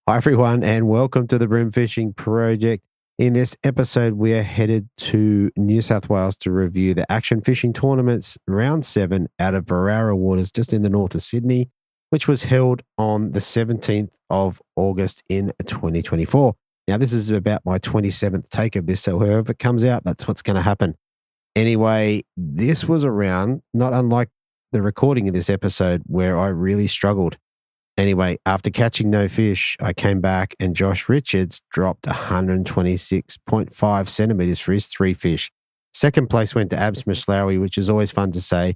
Hi, everyone, and welcome to the Brim Fishing Project. In this episode, we are headed to New South Wales to review the Action Fishing Tournament's Round 7 out of Berowra waters just in the north of Sydney, which was held on the 17th of August in 2024. Now, this is about my 27th take of this, so wherever it comes out, that's what's going to happen. Anyway, this was a round, not unlike the recording of this episode, where I really struggled. Anyway, after catching no fish, I came back and Josh Richards dropped 126.5 centimetres for his 3 fish. Second place went to ABS Mlow, which is always fun to say,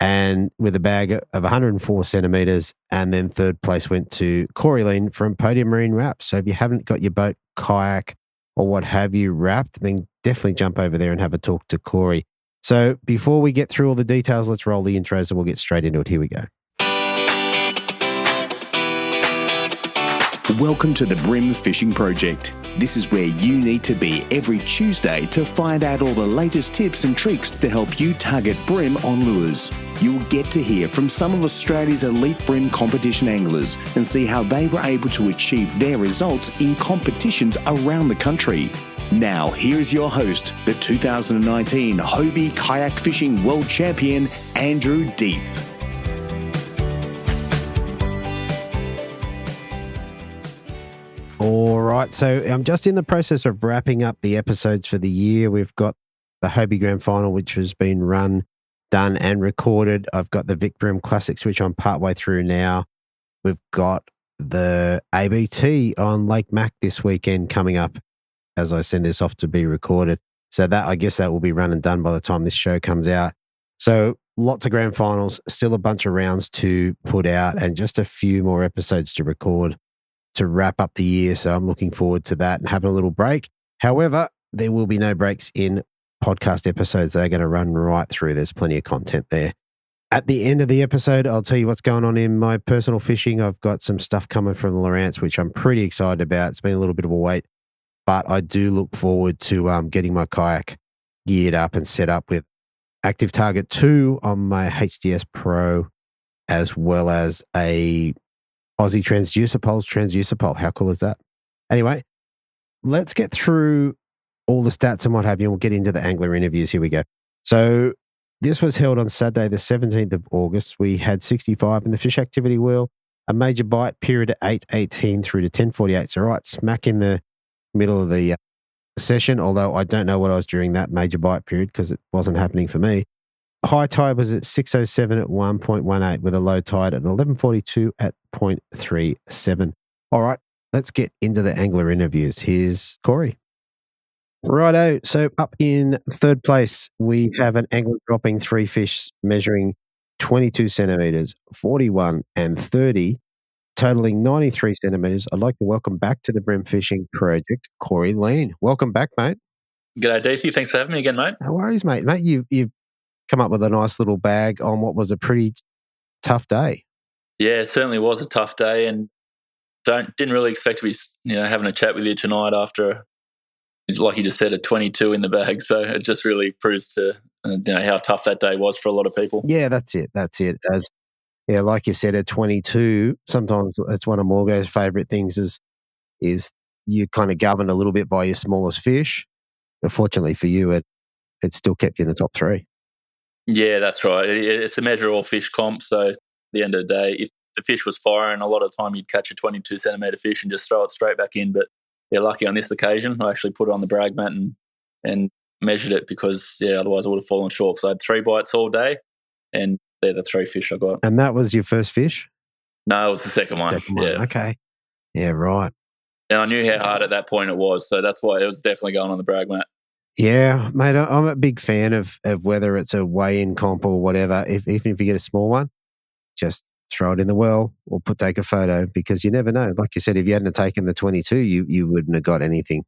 and with a bag of 104 centimetres. And then third place went to Cory Lean from Podium Marine Wraps. So if you haven't got your boat, kayak, or what have you wrapped, then definitely jump over there and have a talk to Cory. So before we get through all the details, let's roll the intros and we'll get straight into it. Here we go. Welcome to the Brim Fishing Project. This is where you need to be every Tuesday to find out all the latest tips and tricks to help you target brim on lures. You'll get to hear from some of Australia's elite brim competition anglers and see how they were able to achieve their results in competitions around the country. Now, here is your host, the 2019 Hobie Kayak Fishing World Champion, Andrew Deeth. All right, so I'm just in the process of wrapping up the episodes for the year. We've got the Hobie Grand Final, which has been run, done and recorded. I've got the Vic Brim Classics, which I'm partway through now. We've got the ABT on Lake Mac this weekend coming up as I send this off to be recorded. So that, I guess that will be run and done by the time this show comes out. So lots of grand finals, still a bunch of rounds to put out and just a few more episodes to record to wrap up the year. So I'm looking forward to that and having a little break. However, there will be no breaks in podcast episodes. They're going to run right through. There's plenty of content there. At the end of the episode, I'll tell you what's going on in my personal fishing. I've got some stuff coming from Lawrence, which I'm pretty excited about. It's been a little bit of a wait, but I do look forward to getting my kayak geared up and set up with Active Target 2 on my HDS Pro, as well as a Aussie transducer pole. How cool is that? Anyway, let's get through all the stats and what have you, and we'll get into the angler interviews. Here we go. So this was held on Saturday, the 17th of August. We had 65 in the fish activity wheel, a major bite period at 8:18 through to 10:48. So right smack in the middle of the session, although I don't know what I was during that major bite period because it wasn't happening for me. High tide was at 6:07 at 1.18 with a low tide at 11:42 at 0.37. All right, let's get into the angler interviews. Here's Cory. Righto. So up in third place, we have an angler dropping 3 fish measuring 22 centimetres, 41 and 30, totaling 93 centimetres. I'd like to welcome back to the Brim Fishing Project, Cory Lean. Welcome back, mate. G'day, Deethy. Thanks for having me again, mate. No worries, mate. Mate, you've come up with a nice little bag on what was a pretty tough day. Yeah, it certainly was a tough day, and didn't really expect to be having a chat with you tonight after, like you just said, a 22 in the bag. So it just really proves to how tough that day was for a lot of people. Yeah, that's it. Like you said, at 22, sometimes it's one of Morgo's favourite things is you kind of governed a little bit by your smallest fish. But fortunately for you, it still kept you in the top 3. Yeah, that's right. It's a measure of all fish comp. So at the end of the day, if the fish was firing, a lot of the time you'd catch a 22 centimetre fish and just throw it straight back in. But yeah, lucky on this occasion, I actually put it on the brag mat and measured it because, otherwise I would have fallen short. So I had 3 bites all day and they're the 3 fish I got. And that was your first fish? No, it was the second one. Yeah. Okay. Yeah, right. And I knew how hard at that point it was. So that's why it was definitely going on the brag mat. Yeah, mate, I'm a big fan of whether it's a weigh-in comp or whatever. Even if you get a small one, just throw it in the well or take a photo because you never know. Like you said, if you hadn't taken the 22, you wouldn't have got anything.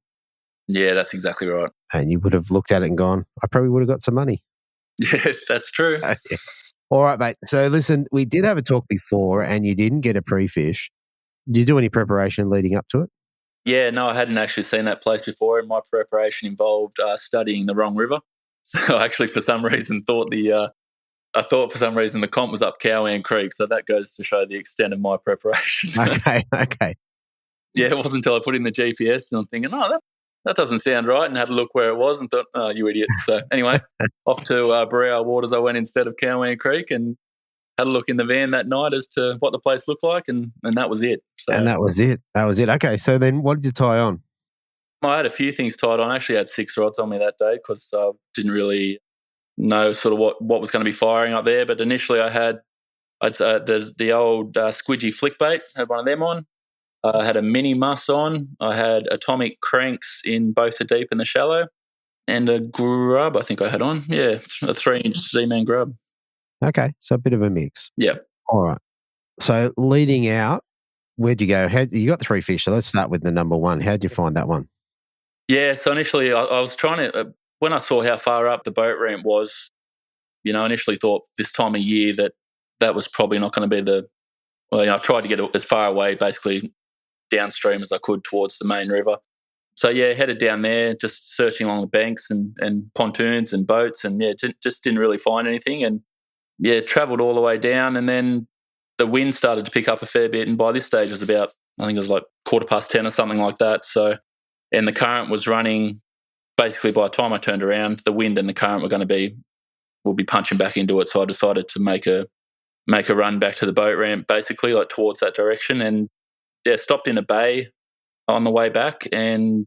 Yeah, that's exactly right. And you would have looked at it and gone, I probably would have got some money. Yeah, that's true. Yeah. All right, mate. So listen, we did have a talk before and you didn't get a pre-fish. Did you do any preparation leading up to it? Yeah, no, I hadn't actually seen that place before, and my preparation involved studying the wrong river. So I actually, for some reason, thought the comp was up Cowan Creek. So that goes to show the extent of my preparation. Okay. Yeah, it wasn't until I put in the GPS and I'm thinking, that doesn't sound right, and had a look where it was and thought, oh, you idiot. So anyway, off to Berowra Waters I went instead of Cowan Creek, and had a look in the van that night as to what the place looked like, and that was it. So, and that was it. That was it. Okay, so then what did you tie on? I had a few things tied on. I actually had 6 rods on me that day because I didn't really know sort of what was going to be firing up there. But initially there's the old squidgy flick bait, had one of them on. I had a mini muss on. I had atomic cranks in both the deep and the shallow, and a grub I think I had on. Yeah, a 3-inch Z-Man grub. Okay, so a bit of a mix. Yeah. All right. So leading out, where'd you go? You got 3 fish, so let's start with the number one. How'd you find that one? Yeah, so initially I was trying to, when I saw how far up the boat ramp was, initially thought this time of year that was probably not going to be I tried to get as far away, basically downstream as I could towards the main river. So, yeah, headed down there, just searching along the banks and pontoons and boats, and, just didn't really find anything. And, travelled all the way down, and then the wind started to pick up a fair bit, and by this stage it was about, I think it was like 10:15 or something like that. So, and the current was running, basically by the time I turned around, the wind and the current will be punching back into it. So I decided to make a run back to the boat ramp, basically, like towards that direction, and stopped in a bay on the way back. And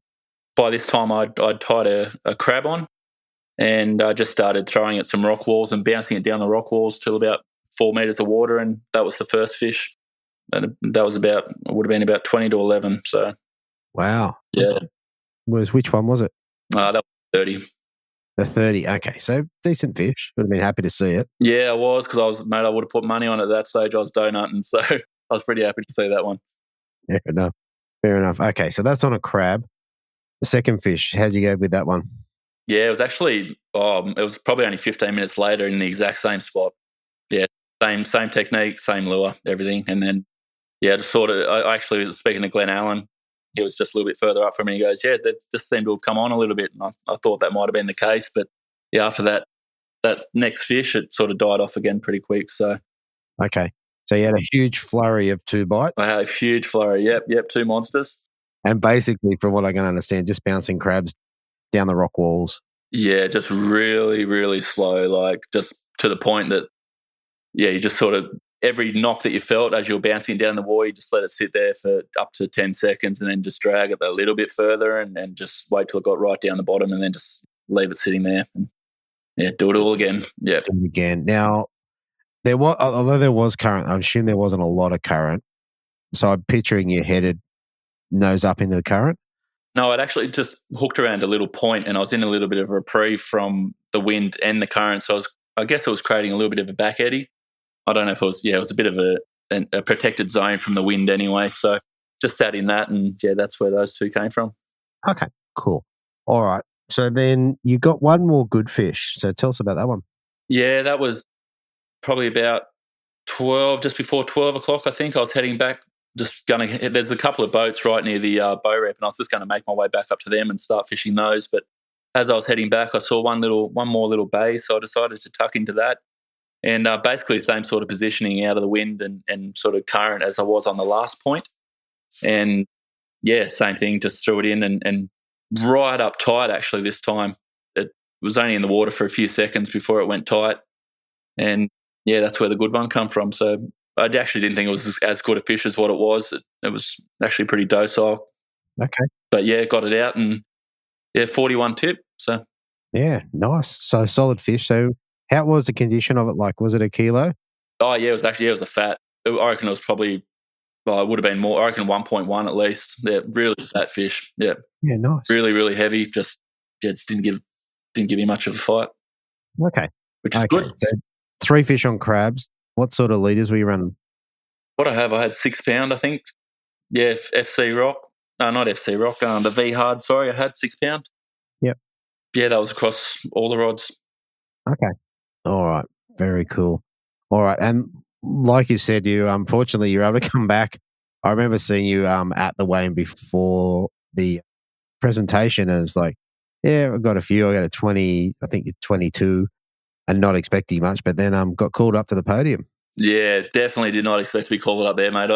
by this time I'd tied a crab on, and I just started throwing at some rock walls and bouncing it down the rock walls till about 4 metres of water, and that was the first fish. And that was would have been about 20 to 11. So, wow. Yeah. Which one was it? That was 30. The 30. Okay, so decent fish. Would have been happy to see it. Yeah, I was, because I would have put money on it at that stage. I was donutting, so I was pretty happy to see that one. Fair enough. Okay, so that's on a crab. The second fish, how'd you go with that one? Yeah, it was actually, it was probably only 15 minutes later in the exact same spot. Yeah, same technique, same lure, everything. And then, just sort of, I actually was speaking to Glenn Allen. He was just a little bit further up from me. He goes, yeah, that just seemed to have come on a little bit. And I thought that might have been the case. But, after that next fish, it sort of died off again pretty quick. So, okay. So you had a huge flurry of 2 bites? I had a huge flurry. Yep, 2 monsters. And basically, from what I can understand, just bouncing crabs down the rock walls. Yeah, just really, really slow, like just to the point that, you just sort of, every knock that you felt as you were bouncing down the wall, you just let it sit there for up to 10 seconds and then just drag it a little bit further and just wait till it got right down the bottom and then just leave it sitting there. And, do it all again. Yeah. Do it again. Now, although there was current, I assume there wasn't a lot of current. So I'm picturing you headed nose up into the current. No, I'd actually just hooked around a little point, and I was in a little bit of a reprieve from the wind and the current. So I guess it was creating a little bit of a back eddy. I don't know if it was, it was a bit of a protected zone from the wind anyway. So just sat in that, and that's where those 2 came from. Okay, cool. All right. So then you got one more good fish. So tell us about that one. Yeah, that was probably about 12, just before 12 o'clock, I think. I was heading back, there's a couple of boats right near the bow ramp, and I was just going to make my way back up to them and start fishing those. But as I was heading back, I saw one more little bay, so I decided to tuck into that. And basically the same sort of positioning out of the wind and sort of current as I was on the last point. And, same thing, just threw it in and right up tight, actually, this time. It was only in the water for a few seconds before it went tight. And, that's where the good one come from. So I actually didn't think it was as good a fish as what it was. It was actually pretty docile. Okay. But, got it out and, 41 tip. So, yeah, nice. So solid fish. So how was the condition of it like? Was it a kilo? Oh, yeah, it was a fat. I reckon it was probably, it would have been more. I reckon 1.1 at least. Yeah, really fat fish. Yeah. Yeah, nice. Really, really heavy. Just didn't give me much of a fight. Okay. Which is good. So 3 fish on crabs. What sort of leaders were you running? What I had 6 pound, I think. Yeah, FC Rock. No, not FC Rock. The V Hard, sorry. I had 6 pound. Yep. Yeah, that was across all the rods. Okay. All right. Very cool. All right. And like you said, unfortunately, you're able to come back. I remember seeing you at the weigh-in before the presentation, and it's like, I've got a few. I got a 20, I think 22, and not expecting much, but then got called up to the podium. Yeah, definitely did not expect to be called up there, mate.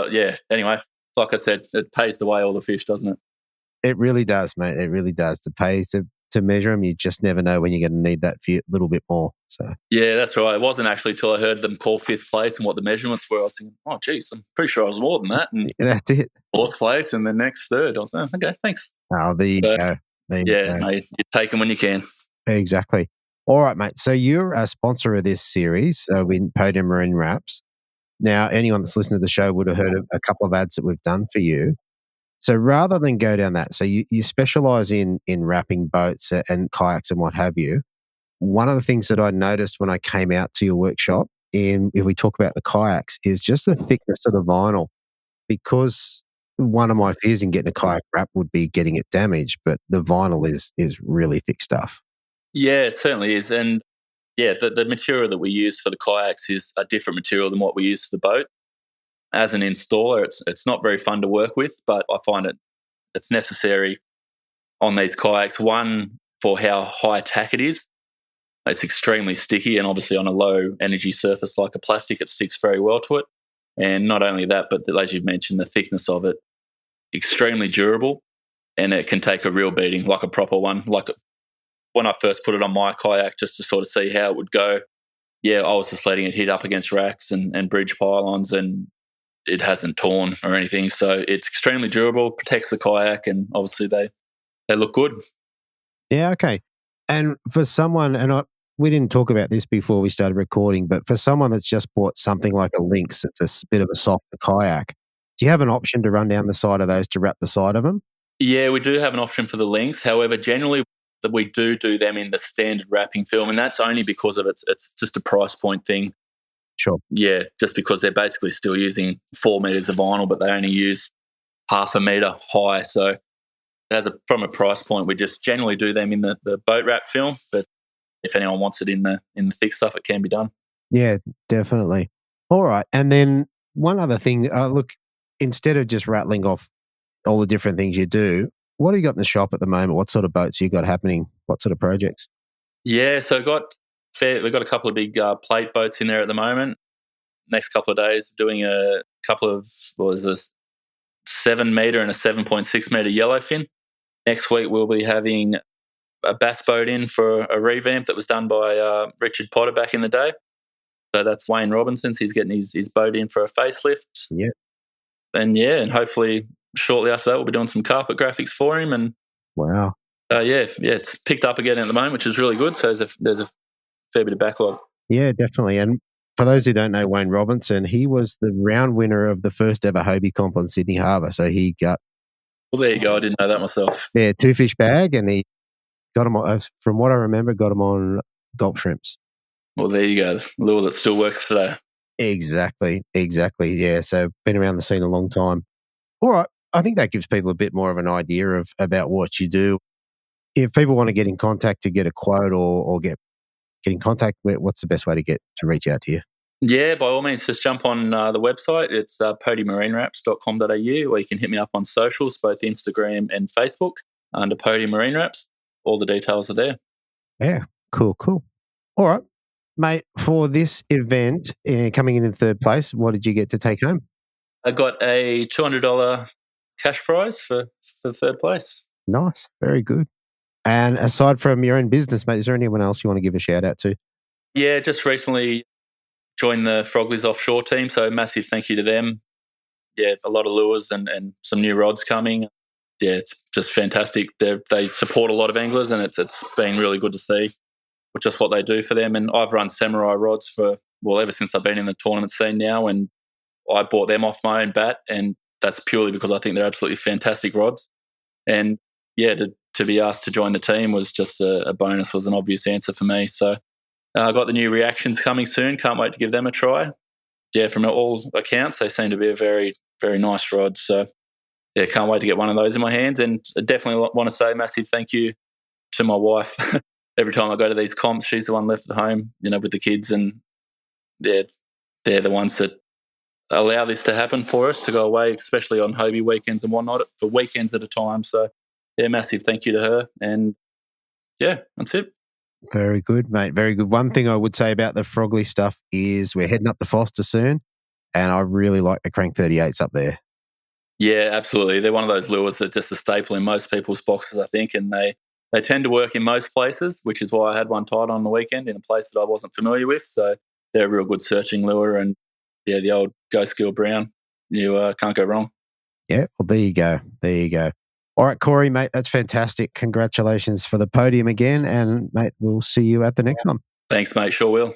Anyway, like I said, it pays the way all the fish, doesn't it? It really does, mate. It really does. To pay to measure them, you just never know when you're going to need that little bit more. So yeah, that's right. It wasn't actually till I heard them call fifth place and what the measurements were. I was thinking, oh, geez, I'm pretty sure I was more than that. And that's it. fourth place and then next third. I was like, okay, thanks. Oh, there you go. Yeah, no, you take them when you can. Exactly. All right, mate. So you're a sponsor of this series with Podium Marine Wraps. Now, anyone that's listened to the show would have heard of a couple of ads that we've done for you. So rather than go down that, so you specialize in wrapping boats and kayaks and what have you. One of the things that I noticed when I came out to your workshop, if we talk about the kayaks, is just the thickness of the vinyl. Because one of my fears in getting a kayak wrap would be getting it damaged, but the vinyl is really thick stuff. Yeah, it certainly is. And yeah, the material that we use for the kayaks is a different material than what we use for the boat. As an installer, it's not very fun to work with, but I find it's necessary on these kayaks. One, for how high tack it is. It's extremely sticky, and obviously on a low energy surface like a plastic, it sticks very well to it. And not only that, but as you've mentioned, the thickness of it, extremely durable, and it can take a real beating, like a proper one. Like when I first put it on my kayak just to sort of see how it would go, yeah, I was just letting it hit up against racks and bridge pylons, and it hasn't torn or anything. So it's extremely durable, protects the kayak, and obviously they look good. Yeah, okay. And for someone, we didn't talk about this before we started recording, but for someone that's just bought something like a Lynx, it's a bit of a softer kayak, do you have an option to run down the side of those to wrap the side of them? Yeah, we do have an option for the Lynx. However, generally we do them in the standard wrapping film, and that's only because of it's just a price point thing. Sure. Yeah, just because they're basically still using 4 meters of vinyl, but they only use half a meter high. So from a price point, we just generally do them in the boat wrap film. But if anyone wants it in the thick stuff, it can be done. Yeah, definitely. All right. And then one other thing, look, instead of just rattling off all the different things you do, what do you got in the shop at the moment? What sort of boats you got happening? What sort of projects? Yeah, so we've got a couple of big plate boats in there at the moment. Next couple of days, doing a couple of, 7 meter and a 7.6 meter yellowfin. Next week, we'll be having a bass boat in for a revamp that was done by Richard Potter back in the day. So that's Wayne Robinson's. He's getting his boat in for a facelift. Yeah. And hopefully shortly after that, we'll be doing some carpet graphics for him. And wow. It's picked up again at the moment, which is really good. So there's a fair bit of backlog. Yeah, definitely. And for those who don't know Wayne Robinson, he was the round winner of the first ever Hobie comp on Sydney Harbour. So he got... Well, there you go. I didn't know that myself. Yeah, 2 fish bag, and he got them on, from what I remember, got them on gulp shrimps. Well, there you go. Lure that still works today. Exactly. Yeah, so been around the scene a long time. All right. I think that gives people a bit more of an idea about what you do. If people want to get in contact to get a quote or get in contact, what's the best way to reach out to you? Yeah, by all means, just jump on the website. It's podiummarinerapps.com.au, or you can hit me up on socials, both Instagram and Facebook, under Podium Marine Wraps. All the details are there. Yeah, cool. All right, mate, for this event, coming in third place, what did you get to take home? I got a $200 cash prize for third place. Nice, very good. And aside from your own business, mate, is there anyone else you want to give a shout out to? Yeah, just recently joined the Froglies offshore team, so massive thank you to them. Yeah, a lot of lures and some new rods coming. Yeah, it's just fantastic. They support a lot of anglers, and it's been really good to see just what they do for them. And I've run Samurai rods ever since I've been in the tournament scene now, and I bought them off my own bat, and that's purely because I think they're absolutely fantastic rods. And yeah, to be asked to join the team was just a bonus, was an obvious answer for me. So I got the new reactions coming soon. Can't wait to give them a try. Yeah, from all accounts, they seem to be a very, very nice rod. So yeah, can't wait to get one of those in my hands. And I definitely want to say a massive thank you to my wife. Every time I go to these comps, she's the one left at home, with the kids, and they're the ones that allow this to happen for us, to go away, especially on Hobie weekends and whatnot, for weekends at a time. So yeah, massive thank you to her. And yeah, that's it. Very good, mate. Very good. One thing I would say about the Frogley stuff is we're heading up to Foster soon, and I really like the Crank 38s up there. Yeah, absolutely. They're one of those lures that just a staple in most people's boxes, I think, and they tend to work in most places, which is why I had one tied on the weekend in a place that I wasn't familiar with. So they're a real good searching lure, and yeah, the old Ghost Gill Brown, you can't go wrong. Yeah, well, there you go. There you go. All right, Cory, mate, that's fantastic. Congratulations for the podium again, and mate, we'll see you at the next one. Thanks, mate. Sure will.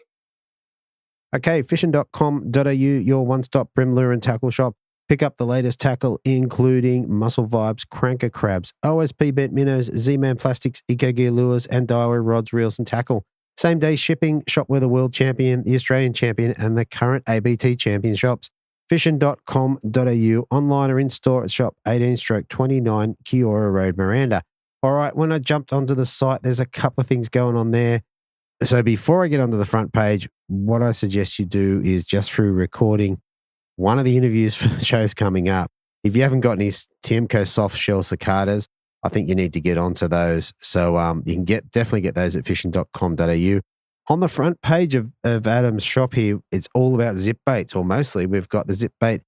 Okay, fishing.com.au, your one-stop brim lure and tackle shop. Pick up the latest tackle, including Muscle Vibes, Cranker Crabs, OSP Bent Minnows, Z-Man Plastics, Eco Gear Lures, and Diary Rods, Reels, and Tackle. Same-day shipping. Shop with the world champion, the Australian champion, and the current ABT champion shops. Fishing.com.au, online or in-store at shop 18/29 Kiora Road, Miranda. All right, when I jumped onto the site, there's a couple of things going on there. So before I get onto the front page, what I suggest you do is just through recording one of the interviews for the shows coming up. If you haven't got any TMCO soft shell cicadas, I think you need to get onto those. So you can definitely get those at fishing.com.au. On the front page of Adam's shop here, it's all about zip baits, or mostly. We've got the zip bait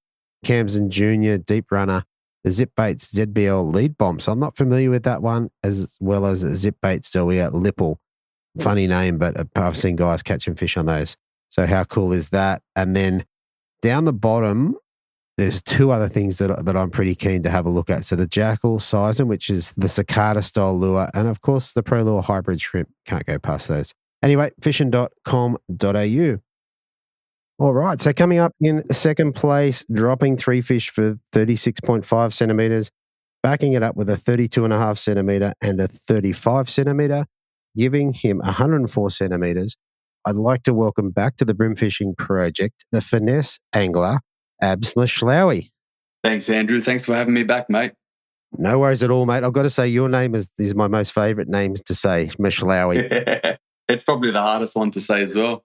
Camson Junior Deep Runner, the zip baits ZBL Lead Bomb. So I'm not familiar with that one, as well as zip baits Zoea Lipple. Funny name, but I've seen guys catching fish on those. So how cool is that? And then down the bottom, there's two other things that I'm pretty keen to have a look at. So the Jackal Sizen, which is the cicada style lure, and of course the Pro Lure Hybrid Shrimp. Can't go past those. Anyway, fishing.com.au. All right, so coming up in second place, dropping three fish for 36.5 centimetres, backing it up with a 32.5 centimetre and a 35 centimetre, giving him 104 centimetres. I'd like to welcome back to the Brim Fishing Project the finesse angler, ABS Mlow. Thanks, Andrew. Thanks for having me back, mate. No worries at all, mate. I've got to say your name is my most favourite names to say, Mlow. It's probably the hardest one to say as well.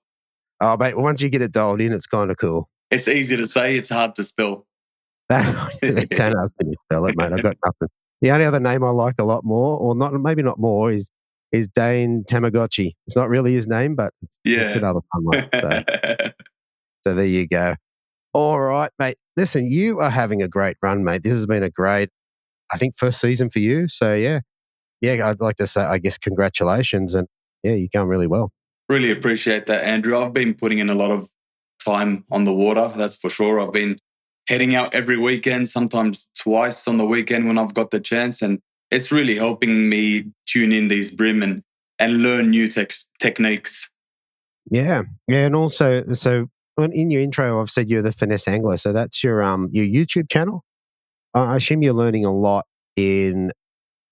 Oh, mate, once you get it dialed in, it's kind of cool. It's easy to say, it's hard to spell. Don't ask me to spell it, mate. I've got nothing. The only other name I like a lot more, or not, maybe not more, is Dane Tamagotchi. It's not really his name, but it's another fun one. So there you go. All right, mate. Listen, you are having a great run, mate. This has been a great, I think, first season for you. So yeah, I'd like to say, I guess, congratulations. And yeah, you're going really well. Really appreciate that, Andrew. I've been putting in a lot of time on the water, that's for sure. I've been heading out every weekend, sometimes twice on the weekend when I've got the chance. And it's really helping me tune in these brim and learn new techniques. Yeah. And also, so in your intro, I've said you're the finesse angler. So that's your YouTube channel. I assume you're learning a lot in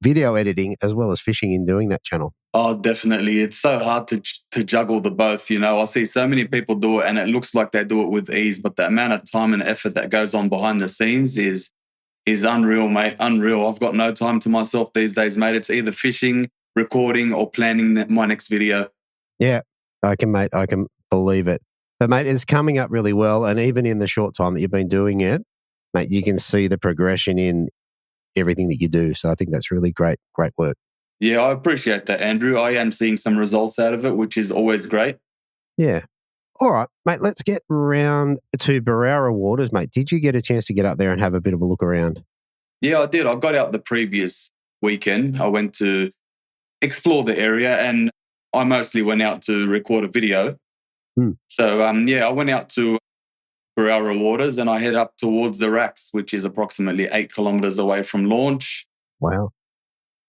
video editing as well as fishing in doing that channel. Oh, definitely. It's so hard to juggle the both. I see so many people do it and it looks like they do it with ease, but the amount of time and effort that goes on behind the scenes is unreal, mate. Unreal. I've got no time to myself these days, mate. It's either fishing, recording, or planning my next video. Yeah, I can believe it. But, mate, it's coming up really well. And even in the short time that you've been doing it, mate, you can see the progression in everything that you do. So I think that's really great work. Yeah, I appreciate that, Andrew. I am seeing some results out of it, which is always great. Yeah. All right, mate, let's get round to Berowra waters, mate. Did you get a chance to get up there and have a bit of a look around? Yeah, I did. I got out the previous weekend. I went to explore the area and I mostly went out to record a video. So, I went out to Berowra waters and I head up towards the Racks, which is approximately 8 kilometres away from launch. Wow.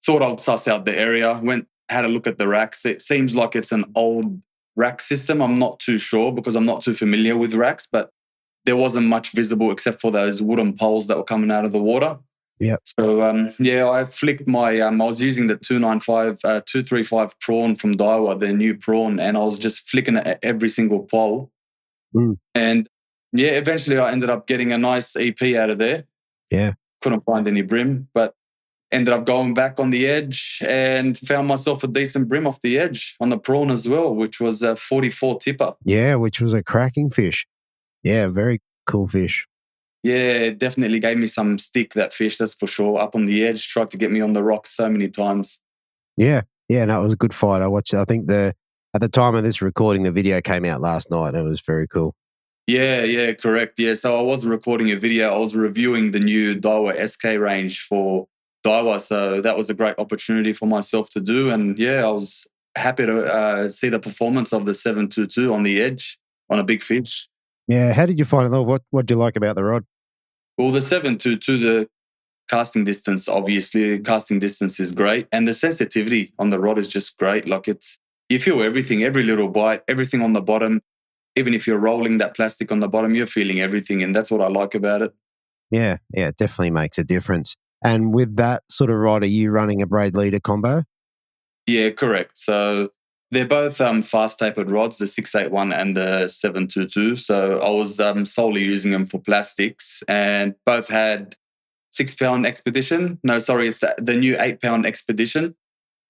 Thought I'd suss out the area, had a look at the Racks. It seems like it's an old rack system. I'm not too sure because I'm not too familiar with racks, but there wasn't much visible except for those wooden poles that were coming out of the water. Yeah. So, I flicked my, I was using the 235 prawn from Daiwa, their new prawn, and I was just flicking it at every single pole. And eventually I ended up getting a nice EP out of there. Yeah. Couldn't find any brim, but ended up going back on the edge and found myself a decent brim off the edge on the prawn as well, which was a 44 tipper. Yeah, which was a cracking fish. Yeah, very cool fish. Yeah, it definitely gave me some stick, that fish, that's for sure. Up on the edge, tried to get me on the rocks so many times. Yeah, no, it was a good fight. I watched it. I think at the time of this recording, the video came out last night. It was very cool. Yeah, correct. Yeah, so I was recording a video. I was reviewing the new Daiwa SK range for Daiwa. So that was a great opportunity for myself to do. And yeah, I was happy to see the performance of the 722 on the edge on a big fish. Yeah. How did you find it though? What do you like about the rod? Well, the 722, the casting distance, obviously, casting distance is great. And the sensitivity on the rod is just great. Like you feel everything, every little bite, everything on the bottom. Even if you're rolling that plastic on the bottom, you're feeling everything. And that's what I like about it. Yeah. Yeah. It definitely makes a difference. And with that sort of rod, are you running a braid leader combo? Yeah, correct. So they're both fast tapered rods, the 681 and the 722. So I was solely using them for plastics, and both had 6 pound expedition. No, sorry, it's the new 8 pound expedition.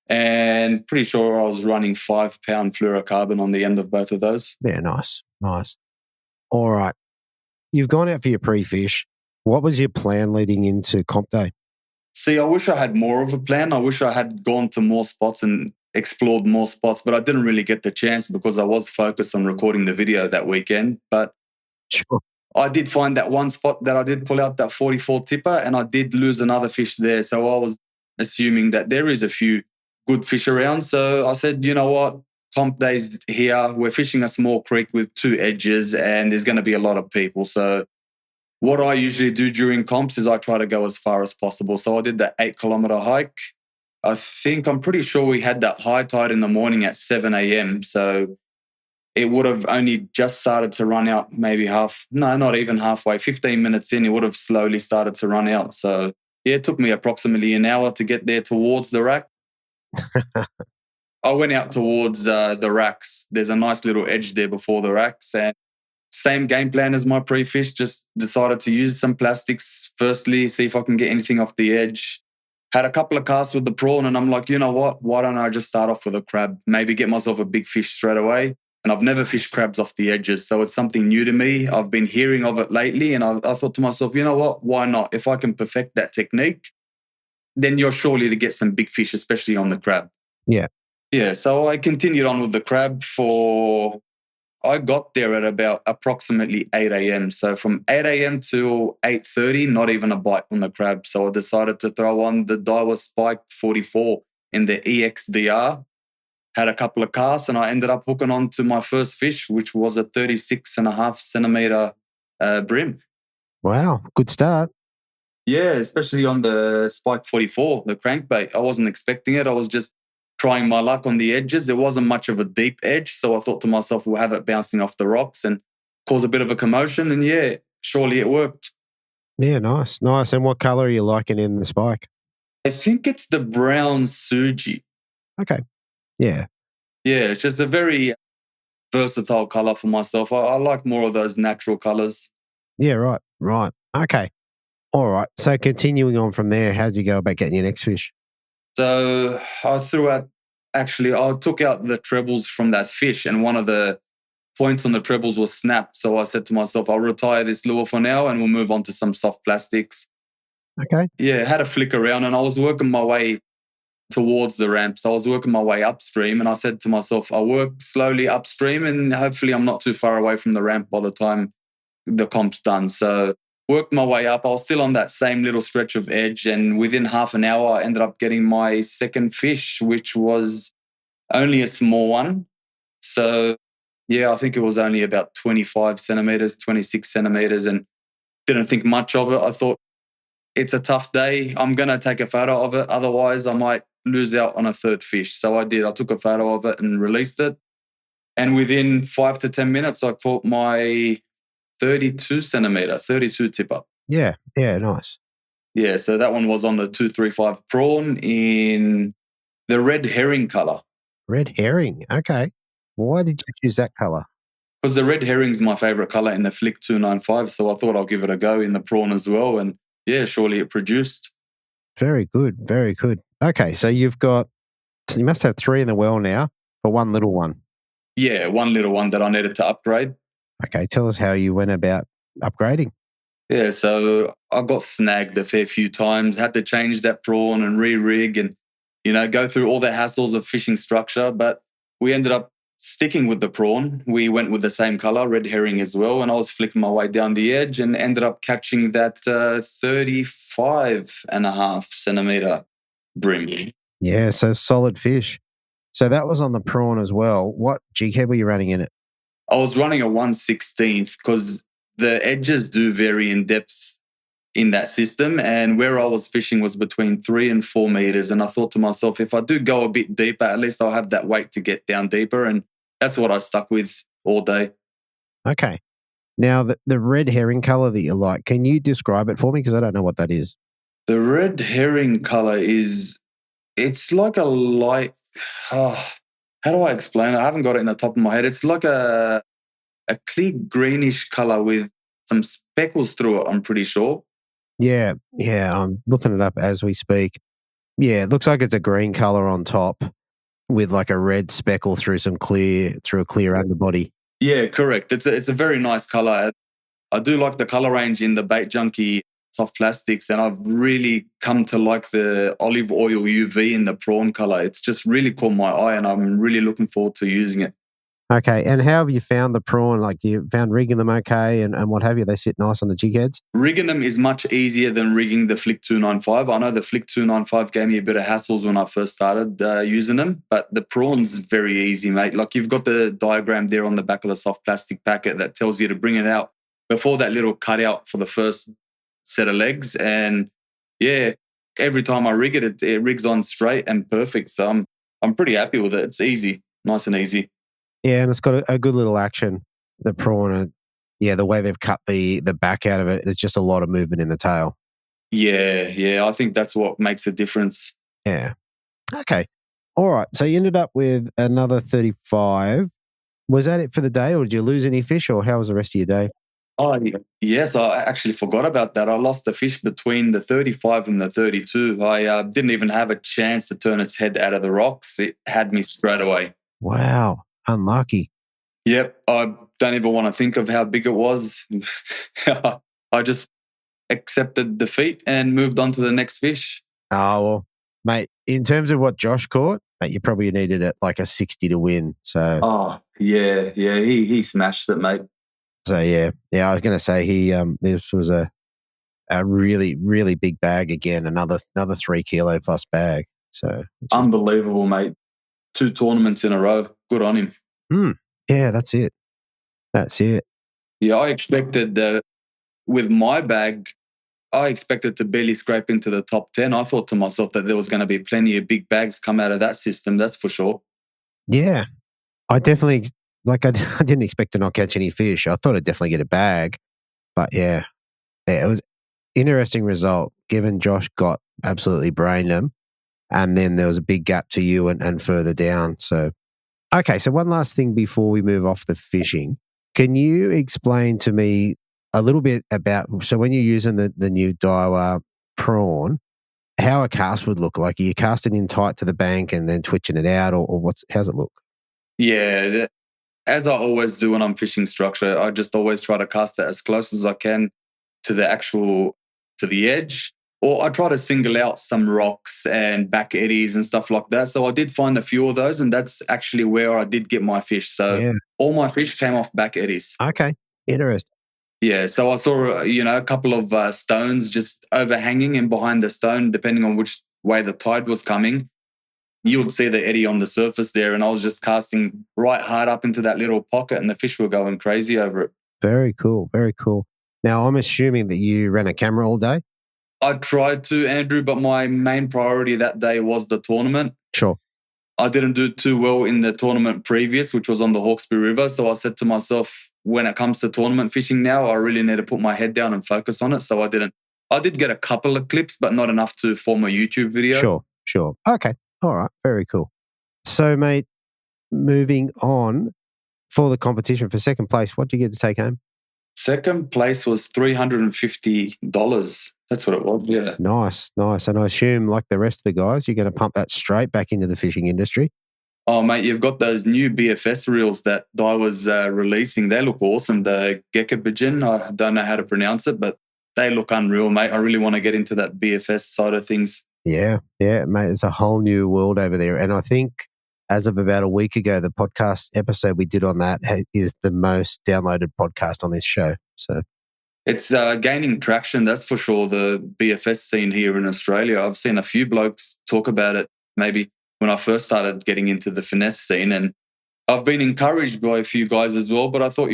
And pretty sure I was running 5 pound fluorocarbon on the end of both of those. Yeah. Nice. Nice. All right. You've gone out for your pre-fish. What was your plan leading into comp day? See, I wish I had more of a plan. I wish I had gone to more spots and explored more spots, but I didn't really get the chance because I was focused on recording the video that weekend. But Sure. I did find that one spot that I did pull out that 44 tipper, and I did lose another fish there. So I was assuming that there is a few good fish around. So I said, you know what? Comp day's here. We're fishing a small creek with 2 edges, and there's going to be a lot of people. So what I usually do during comps is I try to go as far as possible. So I did that 8 kilometer hike. I'm pretty sure we had that high tide in the morning at 7 a.m. So it would have only just started to run out, maybe not even halfway, 15 minutes in, it would have slowly started to run out. So yeah, it took me approximately an hour to get there towards the rack. I went out towards the racks. There's a nice little edge there before the racks, and same game plan as my pre-fish, just decided to use some plastics firstly, see if I can get anything off the edge. Had a couple of casts with the prawn, and I'm like, you know what? Why don't I just start off with a crab? Maybe get myself a big fish straight away. And I've never fished crabs off the edges, so it's something new to me. I've been hearing of it lately, and I thought to myself, you know what? Why not? If I can perfect that technique, then you're surely to get some big fish, especially on the crab. Yeah. Yeah, so I continued on with the crab I got there at about approximately 8 a.m. So from 8 a.m. to 8:30, not even a bite on the crab. So I decided to throw on the Daiwa Spike 44 in the EXDR. Had a couple of casts, and I ended up hooking on to my first fish, which was a 36.5 centimeter brim. Wow. Good start. Yeah, especially on the Spike 44, the crankbait. I wasn't expecting it. I was just trying my luck on the edges. There wasn't much of a deep edge. So I thought to myself, we'll have it bouncing off the rocks and cause a bit of a commotion. And yeah, surely it worked. Yeah, nice. Nice. And what color are you liking in the spike? I think it's the brown Suji. Okay. Yeah. Yeah, it's just a very versatile color for myself. I like more of those natural colors. Yeah, right. Right. Okay. All right. So continuing on from there, how did you go about getting your next fish? So I took out the trebles from that fish, and one of the points on the trebles was snapped. So I said to myself, I'll retire this lure for now and we'll move on to some soft plastics. Okay. Yeah, had a flick around, and I was working my way towards the ramps. I was working my way upstream, and I said to myself, I'll work slowly upstream and hopefully I'm not too far away from the ramp by the time the comp's done. So worked my way up. I was still on that same little stretch of edge, and within half an hour, I ended up getting my second fish, which was only a small one. So yeah, I think it was only about 25 centimeters, 26 centimeters, and didn't think much of it. I thought, it's a tough day. I'm going to take a photo of it. Otherwise, I might lose out on a third fish. So I did. I took a photo of it and released it. And within 5 to 10 minutes, I caught my 32 tipper. Yeah. Yeah. Nice. Yeah. So that one was on the 235 prawn in the red herring color. Red herring. Okay. Why did you choose that color? Because the red herring's my favorite color in the Flick 295. So I thought I'll give it a go in the prawn as well. And yeah, surely it produced. Very good. Very good. Okay. So you must have 3 in the well now, but one little one. Yeah, one little one that I needed to upgrade. Okay. Tell us how you went about upgrading. Yeah, so I got snagged a fair few times, had to change that prawn and re-rig and, go through all the hassles of fishing structure. But we ended up sticking with the prawn, we went with the same color, red herring as well. And I was flicking my way down the edge and ended up catching that 35.5 centimeter brim. Yeah, so solid fish. So that was on the prawn as well. What jig head were you running in it? I was running a 1/16th because the edges do vary in depth in that system. And where I was fishing was between 3 and 4 meters. And I thought to myself, if I do go a bit deeper, at least I'll have that weight to get down deeper. And that's what I stuck with all day. Okay. Now, the red herring color that you like, can you describe it for me? Because I don't know what that is. The red herring color it's like a light, how do I explain it? I haven't got it in the top of my head. It's like a clear greenish color with some speckles through it, I'm pretty sure. Yeah, I'm looking it up as we speak. Yeah, it looks like it's a green color on top with like a red speckle through a clear underbody. Yeah, correct. It's a very nice color. I do like the color range in the Bait Junkie soft plastics, and I've really come to like the olive oil UV in the prawn color. It's just really caught my eye, and I'm really looking forward to using it. Okay, and how have you found the prawn? Like, you found rigging them okay and what have you? They sit nice on the jig heads? Rigging them is much easier than rigging the Flick 295. I know the Flick 295 gave me a bit of hassles when I first started using them, but the prawn's very easy, mate. Like, you've got the diagram there on the back of the soft plastic packet that tells you to bring it out before that little cutout for the first set of legs. And yeah, every time I rig it, it rigs on straight and perfect. So I'm pretty happy with it. It's easy, nice and easy. Yeah, and it's got a good little action, the prawn. And yeah, the way they've cut the back out of it, there's just a lot of movement in the tail. Yeah, I think that's what makes a difference. Yeah. Okay. All right. So you ended up with another 35. Was that it for the day, or did you lose any fish, or how was the rest of your day? Oh, yes, I actually forgot about that. I lost the fish between the 35 and the 32. I didn't even have a chance to turn its head out of the rocks. It had me straight away. Wow. Unlucky. Yep. I don't even want to think of how big it was. I just accepted defeat and moved on to the next fish. Oh, well, mate, in terms of what Josh caught, mate, you probably needed it like a 60 to win. So. Oh, yeah. He smashed it, mate. So yeah, I was going to say this was a really, really big bag again, another 3 kilo plus bag. So unbelievable, mate. 2 tournaments in a row. Good on him. Yeah, that's it. Yeah, I expected with my bag, I expected to barely scrape into the top 10. I thought to myself that there was going to be plenty of big bags come out of that system. That's for sure. Yeah, I definitely. I didn't expect to not catch any fish. I thought I'd definitely get a bag. But yeah, it was interesting result given Josh got absolutely brained them. And then there was a big gap to you and further down. So, okay. So one last thing before we move off the fishing. Can you explain to me a little bit about, so when you're using the new Daiwa prawn, how a cast would look like? Are you casting in tight to the bank and then twitching it out, or how's it look? Yeah, as I always do when I'm fishing structure, I just always try to cast it as close as I can to the edge. Or I try to single out some rocks and back eddies and stuff like that. So I did find a few of those, and that's actually where I did get my fish. So all my fish came off back eddies. Okay, interesting. Yeah, so I saw, a couple of stones just overhanging, and behind the stone, depending on which way the tide was coming, you would see the eddy on the surface there, and I was just casting right hard up into that little pocket, and the fish were going crazy over it. Very cool, very cool. Now, I'm assuming that you ran a camera all day? I tried to, Andrew, but my main priority that day was the tournament. Sure. I didn't do too well in the tournament previous, which was on the Hawkesbury River, so I said to myself, when it comes to tournament fishing now, I really need to put my head down and focus on it, so I didn't. I did get a couple of clips, but not enough to form a YouTube video. Sure. Okay. All right. Very cool. So, mate, moving on for the competition for second place, what did you get to take home? Second place was $350. That's what it was, yeah. Nice. And I assume, like the rest of the guys, you're going to pump that straight back into the fishing industry. Oh, mate, you've got those new BFS reels that Daiwa's releasing. They look awesome. The Gekabijin, I don't know how to pronounce it, but they look unreal, mate. I really want to get into that BFS side of things. Yeah, mate. It's a whole new world over there. And I think as of about a week ago, the podcast episode we did on that is the most downloaded podcast on this show. So it's gaining traction, that's for sure, the BFS scene here in Australia. I've seen a few blokes talk about it maybe when I first started getting into the finesse scene, and I've been encouraged by a few guys as well, but I thought,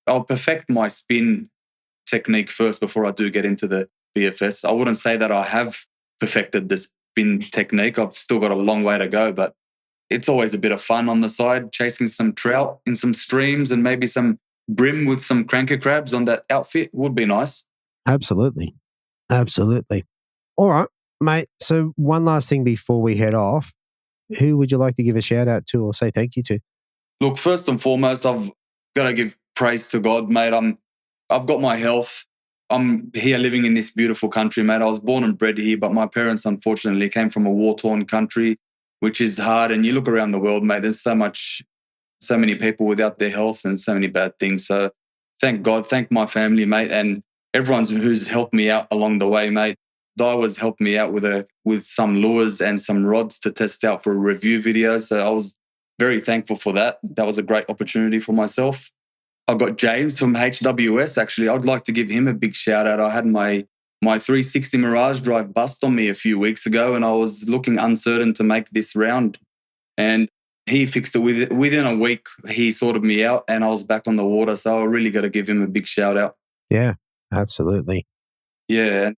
I'll perfect my spin technique first before I do get into the BFS. I wouldn't say that I have perfected the spin technique. I've still got a long way to go, but it's always a bit of fun on the side, chasing some trout in some streams and maybe some brim with some cranker crabs on that outfit would be nice. Absolutely. Absolutely. All right, mate. So one last thing before we head off, who would you like to give a shout out to or say thank you to? Look, first and foremost, I've got to give praise to God, mate. I've got my health. I'm here living in this beautiful country, mate. I was born and bred here, but my parents, unfortunately, came from a war-torn country, which is hard. And you look around the world, mate, there's so many people without their health and so many bad things. So thank God, thank my family, mate, and everyone who's helped me out along the way, mate. Daiwa's helped me out with some lures and some rods to test out for a review video. So I was very thankful for that. That was a great opportunity for myself. I got James from HWS. Actually, I'd like to give him a big shout out. I had my 360 Mirage drive bust on me a few weeks ago, and I was looking uncertain to make this round. And he fixed it within a week. He sorted me out, and I was back on the water. So I really got to give him a big shout out. Yeah, absolutely. Yeah,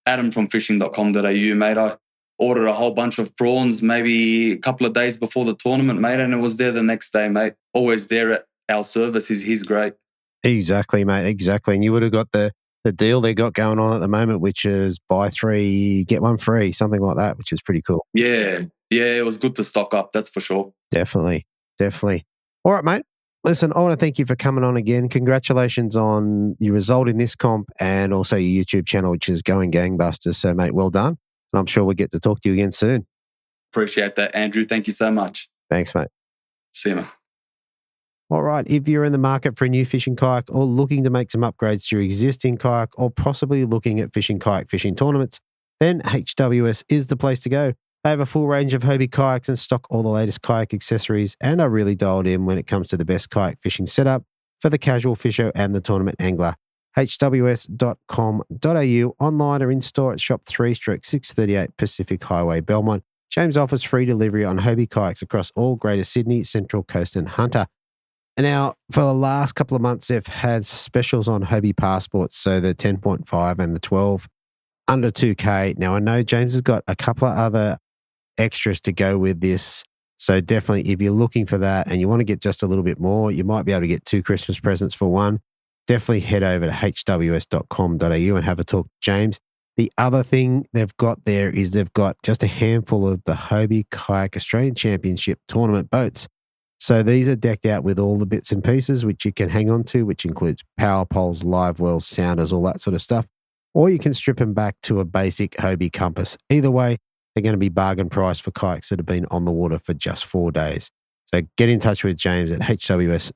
Adam from fishing.com.au, mate. I ordered a whole bunch of prawns maybe a couple of days before the tournament, mate, and it was there the next day, mate. Always there at our service. He's great. Exactly, mate. Exactly. And you would have got the deal they got going on at the moment, which is buy 3, get 1 free, something like that, which is pretty cool. Yeah, it was good to stock up, that's for sure. Definitely. All right, mate. Listen, I want to thank you for coming on again. Congratulations on your result in this comp and also your YouTube channel, which is going gangbusters. So, mate, well done. And I'm sure we'll get to talk to you again soon. Appreciate that, Andrew. Thank you so much. Thanks, mate. See you, man. All right. If you're in the market for a new fishing kayak or looking to make some upgrades to your existing kayak or possibly looking at fishing kayak fishing tournaments, then HWS is the place to go. They have a full range of Hobie kayaks and stock all the latest kayak accessories and are really dialed in when it comes to the best kayak fishing setup for the casual fisher and the tournament angler. hws.com.au, online or in-store at Shop 3/638 Pacific Highway, Belmont. James offers free delivery on Hobie kayaks across all Greater Sydney, Central Coast and Hunter. And now, for the last couple of months, they've had specials on Hobie passports, so the 10.5 and the 12 under 2K. Now, I know James has got a couple of other extras to go with this. So definitely, if you're looking for that and you want to get just a little bit more, you might be able to get 2 Christmas presents for one. Definitely head over to hws.com.au and have a talk to James. The other thing they've got there is they've got just a handful of the Hobie Kayak Australian Championship tournament boats. So these are decked out with all the bits and pieces which you can hang on to, which includes power poles, live wells, sounders, all that sort of stuff. Or you can strip them back to a basic Hobie compass. Either way, they're going to be bargain price for kayaks that have been on the water for just 4 days. So get in touch with James at hws.com.au.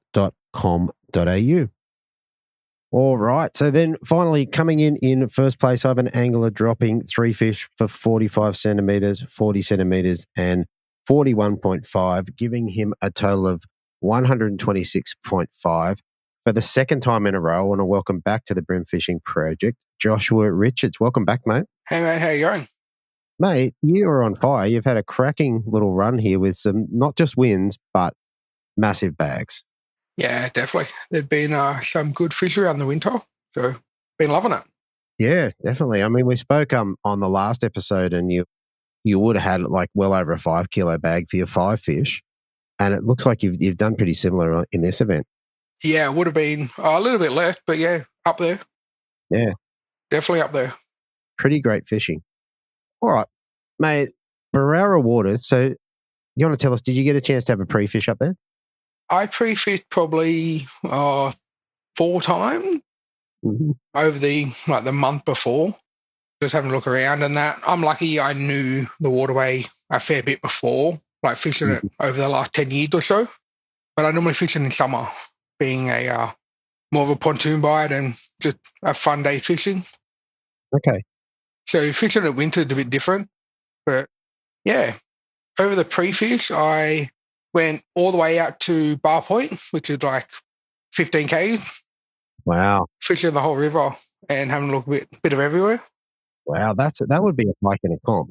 All right. So then finally coming in first place, I have an angler dropping 3 fish for 45 centimetres, 40 centimetres and 41.5, giving him a total of 126.5. For the second time in a row, I want to welcome back to the Brim Fishing Project, Joshua Richards. Welcome back, mate. Hey, mate. How you going? Mate, you are on fire. You've had a cracking little run here with some, not just wins, but massive bags. Yeah, definitely. There'd been some good fish around the winter, so been loving it. Yeah, definitely. I mean, we spoke on the last episode and you would have had like well over a 5 kilo bag for your 5 fish. And it looks like you've done pretty similar in this event. Yeah, it would have been a little bit left, but yeah, up there. Yeah. Definitely up there. Pretty great fishing. All right, mate, Berowra waters. So you want to tell us, did you get a chance to have a pre-fish up there? I pre-fished probably 4 times over the month before. Just having a look around and that. I'm lucky I knew the waterway a fair bit before, like fishing it over the last 10 years or so. But I normally fish it in summer, being a more of a pontoon bite and just a fun day fishing. Okay. So fishing at winter is a bit different. But yeah, over the pre-fish, I went all the way out to Bar Point, which is like 15 k's. Wow. Fishing the whole river and having a look a bit of everywhere. Wow, that would be a hike in a comp.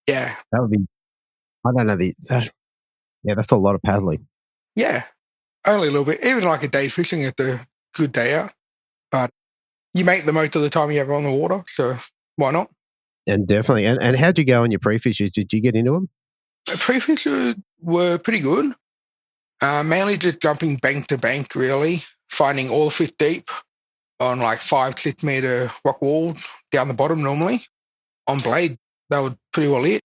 Yeah. That would be, I don't know, that's a lot of paddling. Yeah, only a little bit. Even like a day fishing at the good day out. But you make the most of the time you have on the water, so why not? And definitely. And how'd you go on your pre-fishes? Did you get into them? The pre-fishes were pretty good. Mainly just jumping bank to bank, really. Finding all fish deep on like 5-6 meter rock walls down the bottom normally. On blade, that was pretty well it.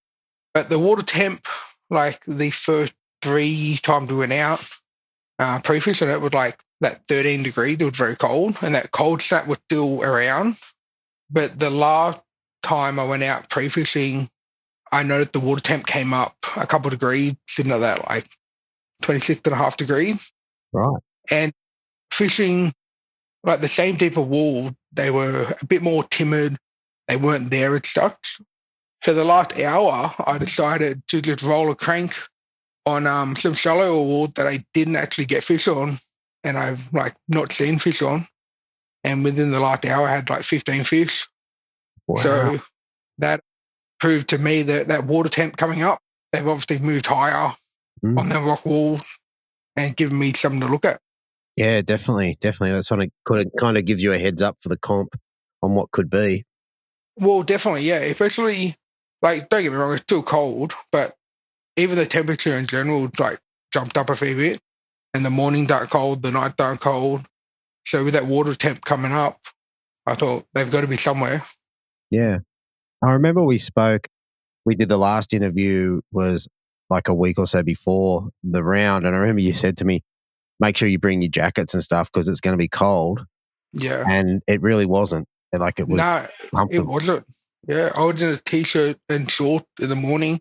But the water temp, like the first 3 times we went out, pre-fishing, it was like that 13 degrees. It was very cold, and that cold snap was still around. But the last time I went out pre-fishing, I noticed the water temp came up a couple of degrees, sitting at that like 26.5 degrees. Right. And fishing like the same deep of wall, they were a bit more timid. They weren't there as such. So the last hour, I decided to just roll a crank on some shallow wall that I didn't actually get fish on, and I've like not seen fish on. And within the last hour, I had like 15 fish. Wow. So that proved to me that that water temp coming up, they've obviously moved higher on the rock walls and given me something to look at. Yeah, definitely. That sort of kind of gives you a heads up for the comp on what could be. Well, definitely, yeah. Especially, like, don't get me wrong, it's still cold, but even the temperature in general, like, jumped up a fair bit. And the morning dark cold, the night dark cold. So with that water temp coming up, I thought they've got to be somewhere. Yeah. I remember we did the last interview was like a week or so before the round. And I remember you said to me, make sure you bring your jackets and stuff because it's going to be cold. Yeah. And it really wasn't. Like it was comfortable. It wasn't. Yeah, I was in a t-shirt and shorts in the morning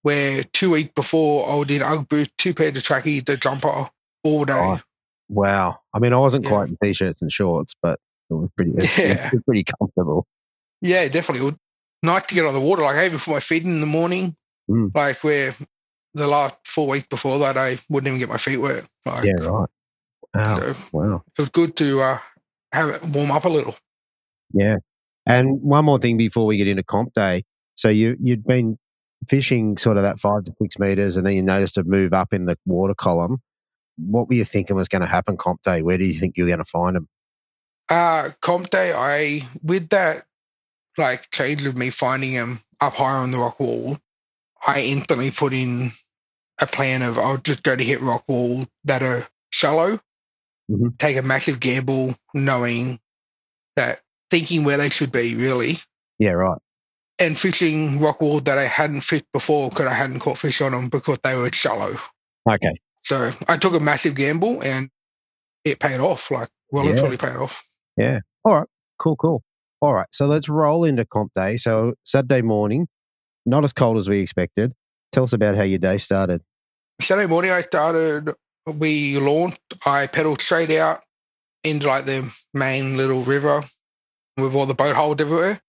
where 2 weeks before I was in Ugg boots, 2 pairs of trackies, the jumper all day. Oh, wow. I mean, I wasn't quite in t-shirts and shorts, but it was pretty comfortable. Yeah, definitely. It was nice to get on the water. Like I even put my feet in the morning, like where the last 4 weeks before that, I wouldn't even get my feet wet. Like, yeah, right. Wow. So wow. It was good to have it warm up a little. Yeah. And one more thing before we get into comp day. So you'd been fishing sort of that 5 to 6 meters and then you noticed a move up in the water column. What were you thinking was going to happen comp day? Where do you think you were going to find them? Comp day, with that like change of me finding them up higher on the rock wall, I instantly put in a plan of I'll just go to hit rock wall that are shallow, take a massive gamble knowing that, thinking where they should be, really. Yeah, right. And fishing rock wall that I hadn't fished before because I hadn't caught fish on them because they were shallow. Okay. So I took a massive gamble and it paid off. Like, it's really paid off. Yeah. All right. Cool. All right. So let's roll into comp day. So Saturday morning, not as cold as we expected. Tell us about how your day started. Saturday morning we launched. I pedaled straight out into like the main little river with all the boat holes everywhere.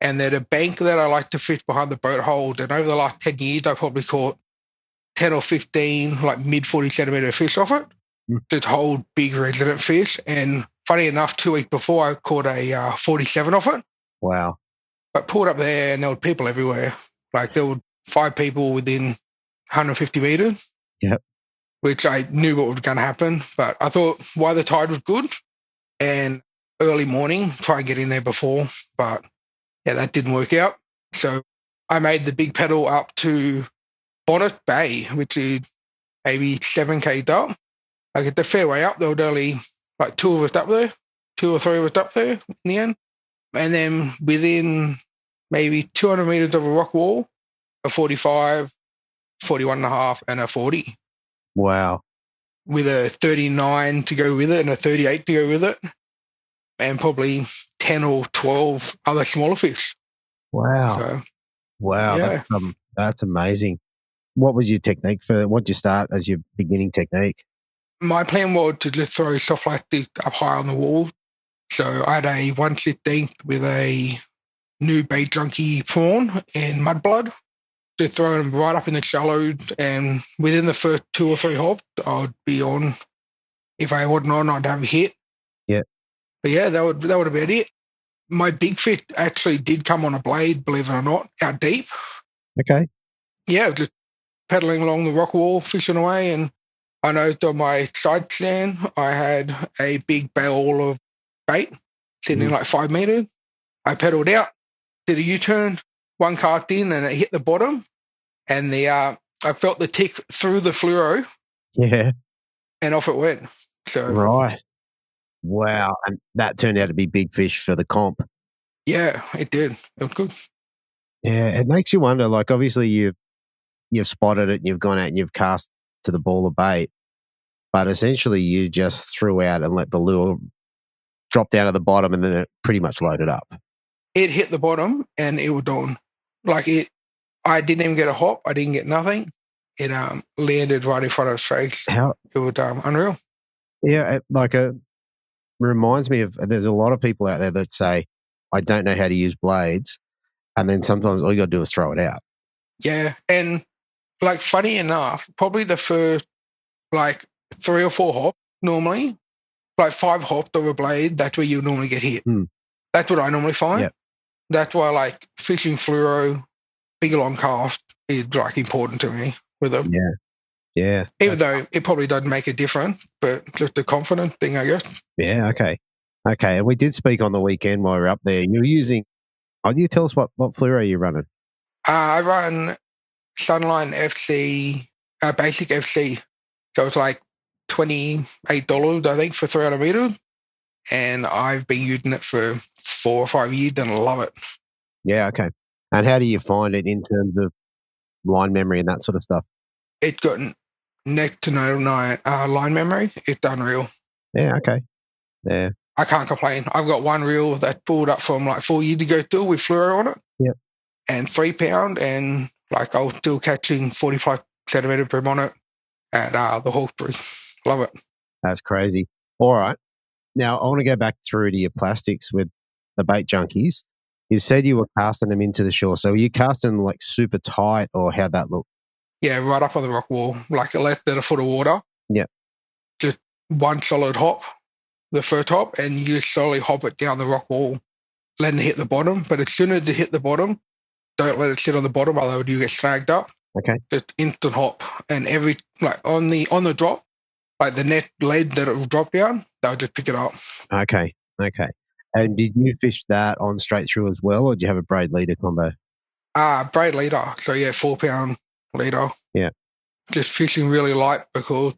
And there's a bank that I like to fish behind the boat hold. And over the last 10 years, I probably caught 10 or 15 like mid 40 centimeter fish off it. Just hold big resident fish. And funny enough, 2 weeks before, I caught a 47 off it. Wow. But pulled up there and there were people everywhere. Like there were 5 people within 150 meters. Yep. Which I knew what was going to happen. But I thought while the tide was good and early morning, try and get in there before. But yeah, that didn't work out. So I made the big pedal up to Bonnet Bay, which is maybe 7K up. Like at the fair way up, there were only like 2 of us up there, 2 or 3 of us up there in the end. And then within maybe 200 meters of a rock wall, a 45, 41.5, and a 40. Wow. With a 39 to go with it and a 38 to go with it. And probably 10 or 12 other smaller fish. Wow. So, wow. Yeah. That's amazing. What was your technique what did you start as your beginning technique? My plan was to just throw soft plastic up high on the wall. So I had a 1/16 with a new bait junkie prawn and mudblood. just throwing them right up in the shallows, and within the first 2 or 3 hops, I'd be on. If I wasn't on, I'd have a hit. Yeah. But yeah, that would have been it. My big fish actually did come on a blade, believe it or not, out deep. Okay. Yeah, just paddling along the rock wall, fishing away, and I noticed on my side stand I had a big barrel of bait sitting like 5 meters. I paddled out, did a U-turn, one cast in, and it hit the bottom, and I felt the tick through the fluoro. Yeah. And off it went. So right. Wow. And that turned out to be big fish for the comp. Yeah, it did. It was good. Yeah, it makes you wonder, like, obviously you've spotted it and you've gone out and you've cast to the ball of bait, but essentially you just threw out and let the lure drop down at the bottom and then it pretty much loaded up. It hit the bottom and it was done. Like I didn't even get a hop. I didn't get nothing. It landed right in front of his face. It was unreal. Yeah, it reminds me of, there's a lot of people out there that say, I don't know how to use blades, and then sometimes all you got to do is throw it out. Yeah, and like funny enough, probably the first like 3 or 4 hops normally, like 5 hops of a blade, that's where you normally get hit. That's what I normally find. Yep. That's why like fishing fluoro, big long cast is like important to me with them. Yeah. Yeah. Even though it probably doesn't make a difference, but just a confidence thing, I guess. Yeah, okay. Okay, and we did speak on the weekend while we were up there. You were using, you tell us what fluoro you're running? I run Sunline FC, basic FC. So it's like $28, I think, for 300 meters. And I've been using it for 4 or 5 years and I love it. Yeah, okay. And how do you find it in terms of line memory and that sort of stuff? It's got next to no line memory. It's unreal. Yeah, okay. Yeah. I can't complain. I've got one reel that pulled up from like 4 years ago still with fluoro on it. Yep. And 3 pound, and like I was still catching 45 centimeter brim on it at the Hawkesbury. Love it. That's crazy. All right. Now, I want to go back through to your plastics with the bait junkies. You said you were casting them into the shore. So were you casting like super tight, or how'd that look? Yeah, right up on the rock wall, like less than a foot of water. Yeah. Just one solid hop, the first hop, and you just slowly hop it down the rock wall, letting it hit the bottom. But as soon as it hit the bottom, don't let it sit on the bottom, otherwise you get snagged up. Okay. Just instant hop. And every, like on the drop, like the net lead that it will drop down, they'll just pick it up. Okay. Okay. And did you fish that on straight through as well, or do you have a braid leader combo? Braid leader. So yeah, 4 pound leader. Yeah. Just fishing really light because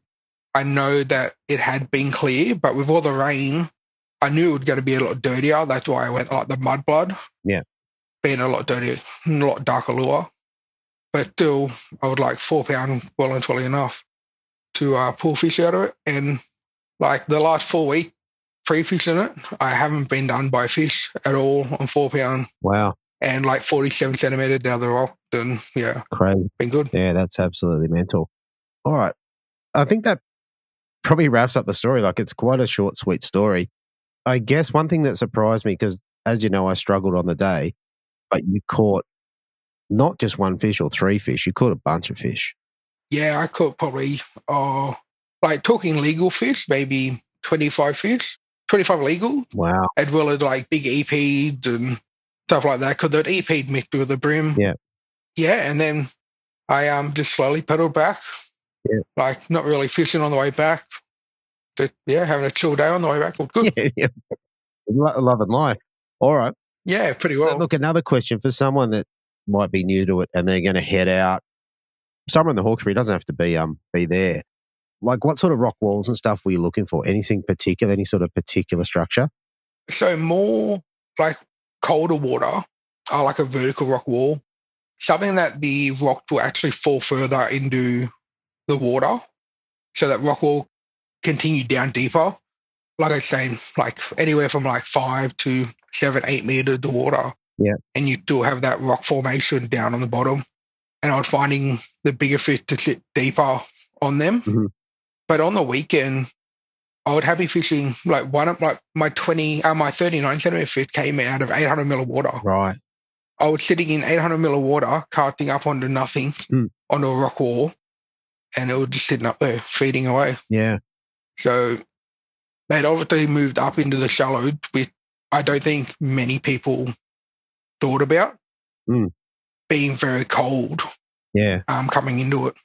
I know that it had been clear, but with all the rain, I knew it was going to be a lot dirtier. That's why I went like the mud blood. Yeah. Being a lot dirtier, a lot darker lure. But still, I would like 4 pound well and truly enough to pull fish out of it. And like the last 4 weeks pre-fishing it, I haven't been done by fish at all on 4 pound. Wow. And like 47 centimetres down the rock. And yeah. Crazy. Been good. Yeah, that's absolutely mental. All right. I think that probably wraps up the story. Like, it's quite a short, sweet story. I guess one thing that surprised me, because as you know, I struggled on the day, but you caught not just one fish or 3 fish, you caught a bunch of fish. Yeah, I caught probably, like talking legal fish, maybe 25 fish, 25 legal. Wow. As well as like big EPs and stuff like that, because that EP mixed with the brim. Yeah. Yeah, and then I just slowly pedaled back. Yeah. Like not really fishing on the way back. But yeah, having a chill day on the way back. Well, good. Yeah. Loving life. All right. Yeah, pretty well. Look, another question for someone that might be new to it and they're going to head out. Somewhere in the Hawkesbury, doesn't have to be there. Like, what sort of rock walls and stuff were you looking for? Anything particular, any sort of particular structure? So more like colder water, I like a vertical rock wall. Something that the rock will actually fall further into the water so that rock will continue down deeper. Like I was saying, like anywhere from like 5 to 7, 8 meters of water. Yeah. And you still have that rock formation down on the bottom. And I was finding the bigger fish to sit deeper on them. Mm-hmm. But on the weekend, I would have been fishing like my 39 centimeter fish came out of 800 mil of water. Right. I was sitting in 800 ml of water, casting up onto nothing, onto a rock wall, and it was just sitting up there, feeding away. Yeah. So they'd obviously moved up into the shallow, which I don't think many people thought about, being very cold. Yeah. Coming into it.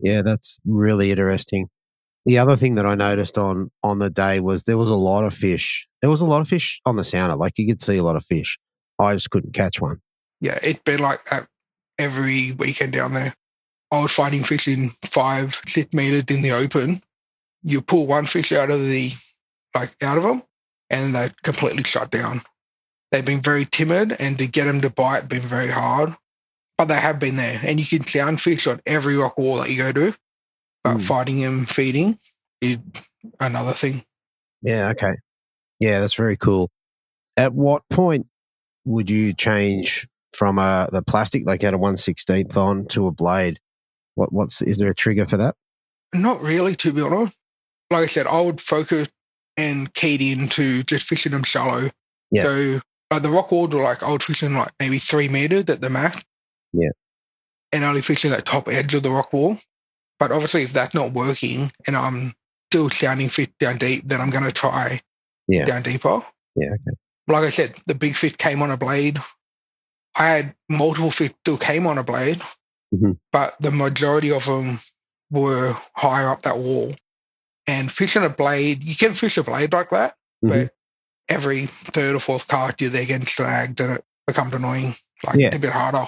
Yeah, that's really interesting. The other thing that I noticed on the day was there was a lot of fish. There was a lot of fish on the sounder. Like you could see a lot of fish. I just couldn't catch one. Yeah, it'd been like that every weekend down there. I was fighting fish in 5-6 meters in the open. You pull one fish out of them, and they completely shut down. They've been very timid, and to get them to bite been very hard. But they have been there, and you can sound fish on every rock wall that you go to. But fighting them, feeding is another thing. Yeah, okay. Yeah, that's very cool. At what point would you change from the plastic, like at a 1/16 on, to a blade? Is there a trigger for that? Not really, to be honest. Like I said, I would focus and keyed into just fishing them shallow. Yeah. So the rock walls were I would fish them maybe 3 meters at the max. Yeah. And only fishing that top edge of the rock wall. But obviously, if that's not working and I'm still sounding fish down deep, then I'm going to try down deeper. Yeah, okay. Like I said, the big fish came on a blade. I had multiple fish still came on a blade, but the majority of them were higher up that wall. And fishing a blade, you can fish a blade like that, but every third or fourth cast you're there getting snagged and it becomes annoying. It's a bit harder.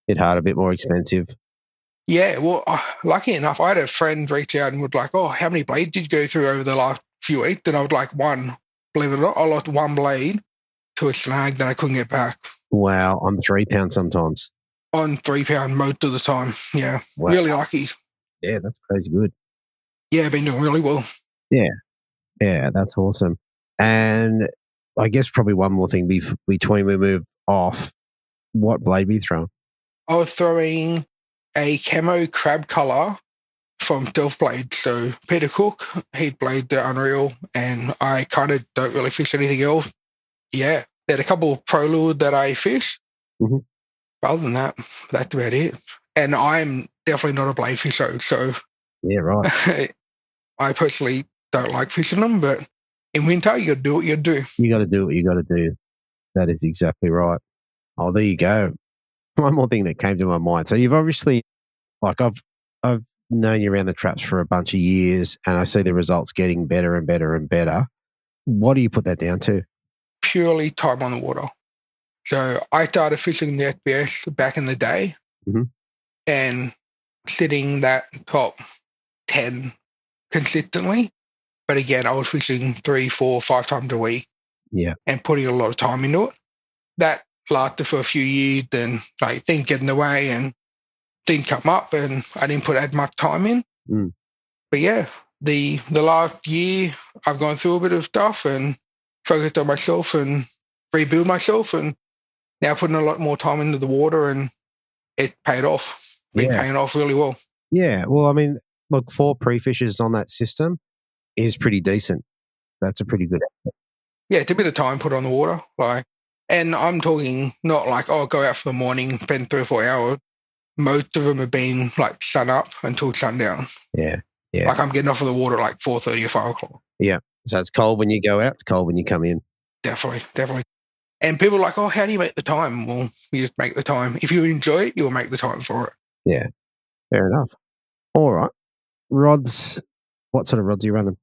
A bit more expensive. Yeah, well, lucky enough, I had a friend reach out and would oh, how many blades did you go through over the last few weeks? And I would one. Believe it or not, I lost one blade to a snag that I couldn't get back. Wow, on 3 pounds sometimes. On 3 pound most of the time, yeah. Wow. Really lucky. Yeah, that's crazy good. Yeah, I've been doing really well. Yeah, that's awesome. And I guess probably one more thing between we move off, what blade were you throwing? I was throwing a camo crab colour from Delft Blade. So Peter Cook, he blade the Unreal, and I kind of don't really fish anything else. Yeah, there are a couple of pro lures that I fish. Other than that, that's about it. And I'm definitely not a blade fisher, so yeah, right. I personally don't like fishing them, but in winter, you got to do what you do. You got to do what you got to do. That is exactly right. Oh, there you go. One more thing that came to my mind. So you've obviously, I've known you around the traps for a bunch of years, and I see the results getting better and better and better. What do you put that down to? Purely time on the water. So I started fishing the ABS back in the day, and sitting that top 10 consistently. But again, I was fishing 3, 4, 5 times a week. Yeah. And putting a lot of time into it. That lasted for a few years, then things get in the way and things come up, and I didn't put as much time in. But yeah, the last year I've gone through a bit of stuff and focused on myself and rebuild myself, and now putting a lot more time into the water, and it paid off. Been paying off really well. Yeah, well, I mean, look, 4 pre-fishes on that system is pretty decent. That's a pretty good effort. Yeah, it's a bit of time put on the water. And I'm talking not go out for the morning, spend 3 or 4 hours. Most of them have been sun up until sundown. Yeah. I'm getting off of the water 4:30 or 5 o'clock. Yeah. So it's cold when you go out, it's cold when you come in. Definitely. And people are oh, how do you make the time? Well, you just make the time. If you enjoy it, you'll make the time for it. Yeah. Fair enough. All right. Rods, what sort of rods are you running?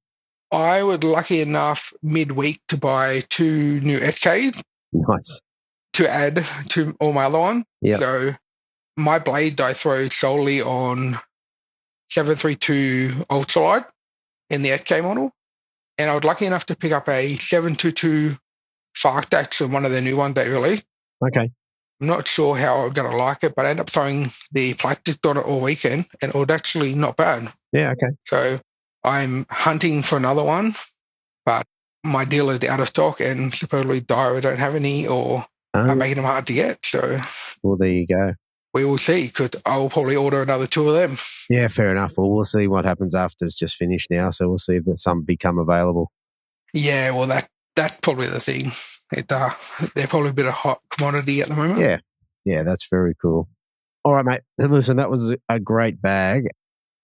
I was lucky enough midweek to buy 2 new FKs. Nice. To add to all my other one. Yeah. So my blade I throw solely on 732 ultralight in the FK model. And I was lucky enough to pick up a 722 fast action, one of the new ones they released. Okay. I'm not sure how I'm going to like it, but I ended up throwing the plastic on it all weekend, and it was actually not bad. Yeah, okay. So I'm hunting for another one, but my dealer is out of stock, and supposedly Dyra don't have any, or are making them hard to get. So, well, there you go. We will see, because I will probably order another 2 of them. Yeah, fair enough. Well, we'll see what happens after it's just finished now, so we'll see if some become available. Yeah, well, That's probably the thing. They're probably a bit of hot commodity at the moment. Yeah, that's very cool. All right, mate. And listen, that was a great bag.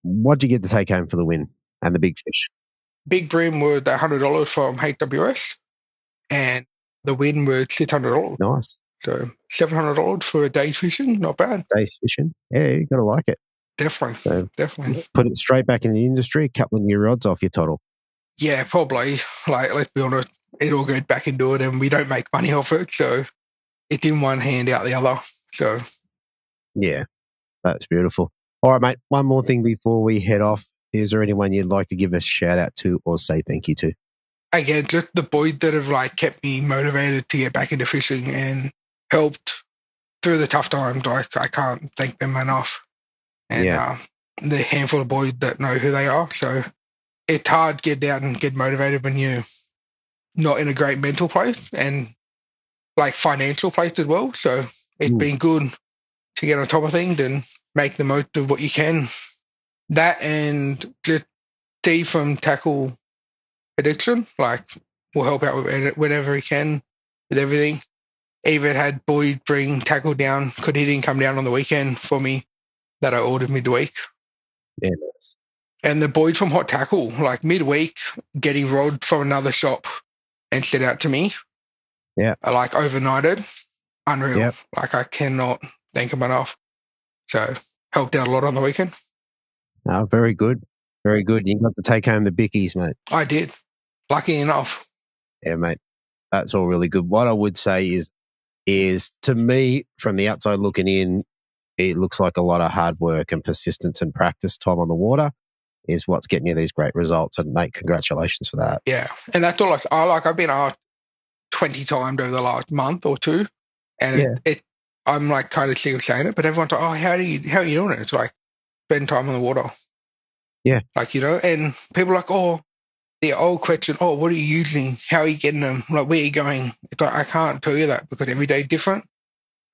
What'd you get to take home for the win and the big fish? Big bream was $100 from HWS, and the win was $600. Nice. So $700 for a day's fishing, not bad. Day's fishing. Yeah, you got to like it. Definitely. So definitely. Put it straight back in the industry, a couple of new rods off your total. Yeah, probably. Like, let's be honest, it all goes back into it, and we don't make money off it. So it's in one hand, out the other. So yeah, that's beautiful. All right, mate. One more thing before we head off. Is there anyone you'd like to give a shout out to or say thank you to? Again, just the boys that have like kept me motivated to get back into fishing and helped through the tough times. Like, I can't thank them enough. And the handful of boys that know who they are. So it's hard to get out and get motivated when you're not in a great mental place and like financial place as well. So it's been good to get on top of things and make the most of what you can. That and just Steve from Tackle Addiction, like, will help out with whatever he can with everything. Even had Boyd bring tackle down because he didn't come down on the weekend for me that I ordered midweek. Yeah, nice. And the boys from Hot Tackle, like midweek, getting rod from another shop and sent out to me. Yeah. Like overnighted. Unreal. Yep. Like, I cannot thank them enough. So helped out a lot on the weekend. Oh, very good. Very good. You got to take home the bickies, mate. I did. Lucky enough. Yeah, mate. That's all really good. What I would say is to me, from the outside looking in, it looks like a lot of hard work and persistence and practice time on the water is what's getting you these great results. And mate, congratulations for that. Yeah. And that's all I've been asked 20 times over the last month or two. And I'm like kind of sick of saying it, but everyone's like, oh, how are you doing it? It's like, spend time on the water. Yeah. Like, and people are like, oh, the old question, oh, what are you using? How are you getting them? Like, where are you going? It's like, I can't tell you that because every day is different.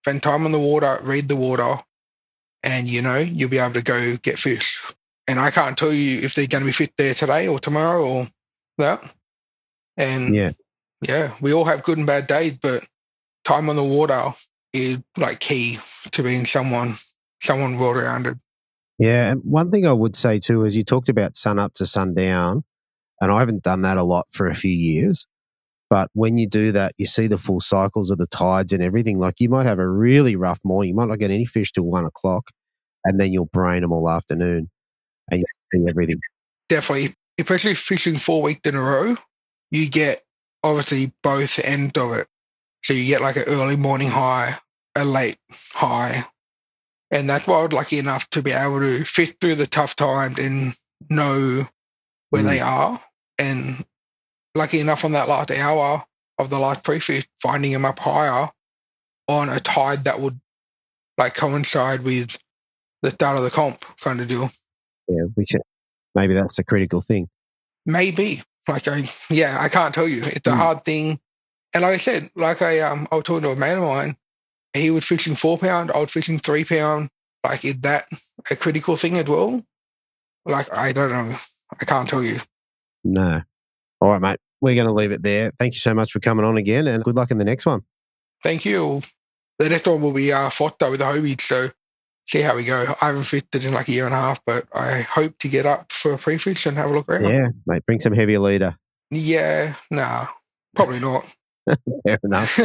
Spend time on the water, read the water, and, you'll be able to go get fish. And I can't tell you if they're going to be fit there today or tomorrow or that. And, we all have good and bad days, but time on the water is, like, key to being someone well-rounded. Yeah, and one thing I would say too is you talked about sun up to sundown, and I haven't done that a lot for a few years. But when you do that, you see the full cycles of the tides and everything. Like, you might have a really rough morning. You might not get any fish till 1 o'clock, and then you'll brain them all afternoon, and you see everything. Definitely, especially fishing 4 weeks in a row, you get obviously both ends of it. So you get like an early morning high, a late high. And that's why I was lucky enough to be able to fish through the tough times and know where they are. And lucky enough on that last hour of the last pre-fish, finding them up higher on a tide that would like coincide with the start of the comp kind of deal. Yeah, maybe that's the critical thing. Maybe. Like, I can't tell you. It's a hard thing. And like I said, like I was talking to a mate of mine, he was fishing 4 pound, I was fishing 3 pound. Like, is that a critical thing as well? Like, I don't know. I can't tell you. No. All right, mate. We're going to leave it there. Thank you so much for coming on again, and good luck in the next one. Thank you. The next one will be Fotta with the Hobies, so see how we go. I haven't fished it in like a year and a half, but I hope to get up for a pre-fish and have a look around. Yeah, mate. Bring some heavier leader. Yeah, nah, probably not. Fair enough.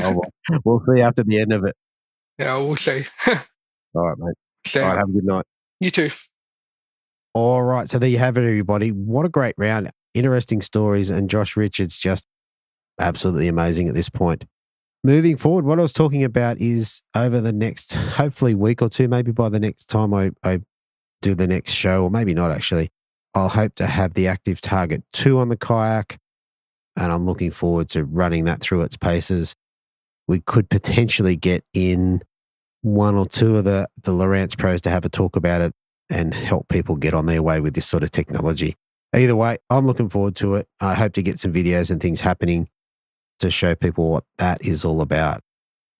We'll see after the end of it. Yeah, we'll see. All right, mate. So, all right, have a good night. You too. All right, so there you have it, everybody. What a great round. Interesting stories, and Josh Richards just absolutely amazing at this point. Moving forward, what I was talking about is over the next, hopefully, week or two, maybe by the next time I do the next show, or maybe not actually, I'll hope to have the Active Target 2 on the kayak, and I'm looking forward to running that through its paces. We could potentially get in 1 or 2 of the Lowrance pros to have a talk about it and help people get on their way with this sort of technology. Either way, I'm looking forward to it. I hope to get some videos and things happening to show people what that is all about.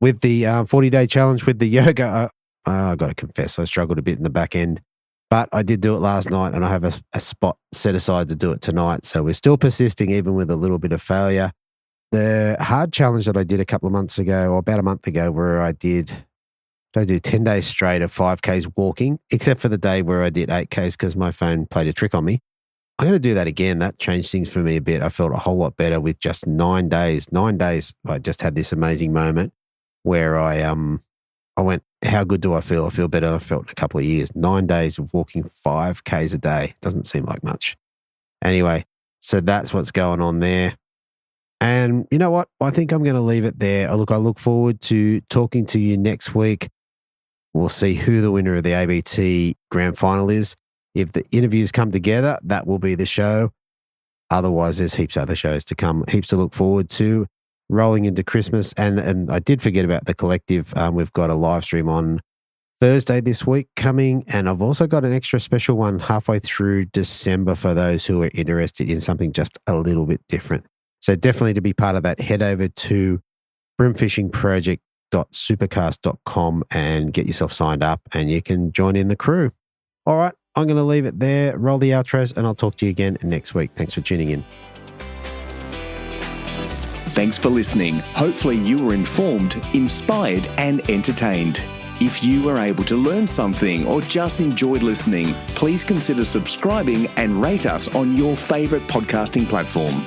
With the 40-day challenge with the yoga, I've got to confess, I struggled a bit in the back end, but I did do it last night, and I have a spot set aside to do it tonight. So we're still persisting even with a little bit of failure. the hard challenge that I did a couple of months ago, or about a month ago, where I do 10 days straight of 5Ks walking, except for the day where I did 8Ks because my phone played a trick on me. I'm going to do that again. That changed things for me a bit. I felt a whole lot better with just 9 days. 9 days, I just had this amazing moment where I went, how good do I feel? I feel better than I felt in a couple of years. 9 days of walking 5Ks a day. Doesn't seem like much. Anyway, so that's what's going on there. And you know what? I think I'm going to leave it there. Look, I look forward to talking to you next week. We'll see who the winner of the ABT Grand Final is. If the interviews come together, that will be the show. Otherwise, there's heaps of other shows to come, heaps to look forward to. Rolling into Christmas. And I did forget about the collective. We've got a live stream on Thursday this week coming. And I've also got an extra special one halfway through December for those who are interested in something just a little bit different. So definitely to be part of that, head over to brimfishingproject.supercast.com and get yourself signed up and you can join in the crew. All right, I'm going to leave it there, roll the outros, and I'll talk to you again next week. Thanks for tuning in. Thanks for listening. Hopefully you were informed, inspired, and entertained. If you were able to learn something or just enjoyed listening, please consider subscribing and rate us on your favourite podcasting platform.